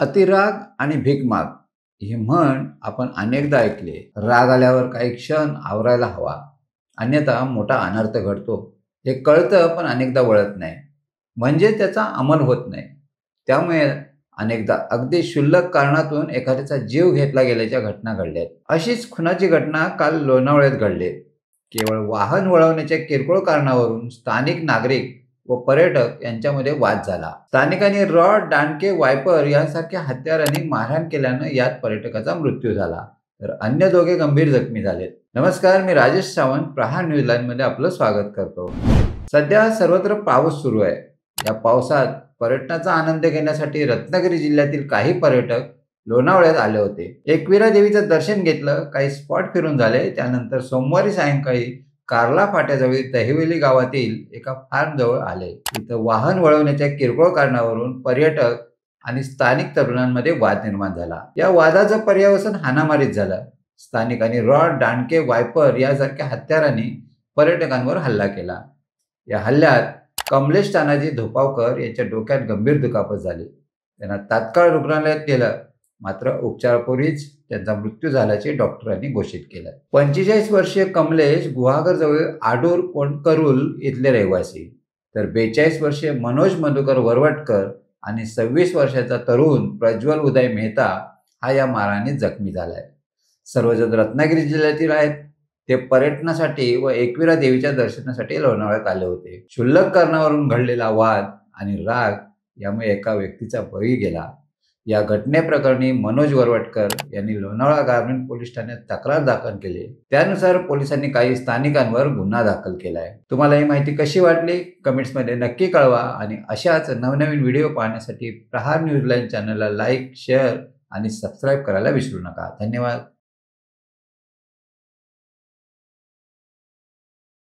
अतिराग आणि भीक माग ही म्हण आपण अनेकदा ऐकली. राग आल्यावर काही क्षण आवरायला हवा, अन्यथा मोठा अनर्थ घडतो. हे कळतं पण अनेकदा वळत नाही, म्हणजे त्याचा अंमल होत नाही. त्यामुळे अनेकदा अगदी क्षुल्लक कारणातून एखाद्याचा जीव घेतला गेल्याच्या घटना घडल्यात. अशीच खुनाची घटना काल लोणावळ्यात घडली. केवळ वाहन वळवण्याच्या किरकोळ कारणावरून स्थानिक नागरिक व पर्यटक यांच्यामध्ये वाद झाला. स्थानिकांनी रॉड, दांडके, वायपर यांसारख्या हत्यारांनी मारहाण केल्यानं यात पर्यटकाचा मृत्यू झाला, तर अन्य दोघे गंभीर जखमी झालेत. नमस्कार, मी राजेश सावंत, प्रहार न्यूज लाईन मध्ये आपलं स्वागत करतो. सध्या सर्वत्र पाऊस सुरू आहे. या पावसात पर्यटनाचा आनंद घेण्यासाठी रत्नागिरी जिल्ह्यातील काही पर्यटक लोणावळ्यात आले होते. एकविरा देवीचं दर्शन घेतलं, काही स्पॉट फिरून झाले. त्यानंतर सोमवारी सायंकाळी कार्ला फाट्याजवळील दहिवली गावातील एका फार्म जवळ आले. इथं वाहन वळवण्याच्या किरकोळ कारणावरून पर्यटक आणि स्थानिक तरुणांमध्ये वाद निर्माण झाला. या वादाचं पर्यावसन हाणामारीत झालं. स्थानिकांनी रॉड, दांडके, वायपर यासारख्या हत्यारांनी पर्यटकांवर हल्ला केला. या हल्ल्यात कमलेश तानाजी धोपावकर यांच्या डोक्यात गंभीर दुखापत झाली. त्यांना तात्काळ रुग्णालयात नेलं, मात्र उपचारापूर्वीच त्यांचा मृत्यू झाल्याचे डॉक्टरांनी घोषित केलं. 45 वर्षीय कमलेश गुहागर जवळ आडूर कोंडकरुल इथले रहिवासी, तर 42 वर्षीय मनोज मधुकर वरवटकर आणि 26 वर्षाचा तरुण प्रज्वल उदय मेहता हा या मारहाणीत जखमी झालाय. सर्वजण रत्नागिरी जिल्ह्यातील आहेत. ते पर्यटनासाठी व एकविरा देवीच्या दर्शनासाठी लोणावळ्यात आले होते. क्षुल्लक कारणावरून घडलेला वाद आणि राग यामुळे एका व्यक्तीचा बळी गेला. या घटनेप्रकरणी मनोज वरवटकर यांनी लोणावळा ग्रामीण पोलीस ठाण्यात तक्रार दाखल केली. त्यानुसार पोलिसांनी काही स्थानिकांवर गुन्हा दाखल केलाय. तुम्हाला ही माहिती कशी वाटली कमेंट्समध्ये नक्की कळवा आणि अशाच नवनवीन व्हिडिओ पाहण्यासाठी प्रहार न्यूज लाईन चॅनलला लाईक, शेअर आणि सबस्क्राईब करायला विसरू नका. धन्यवाद.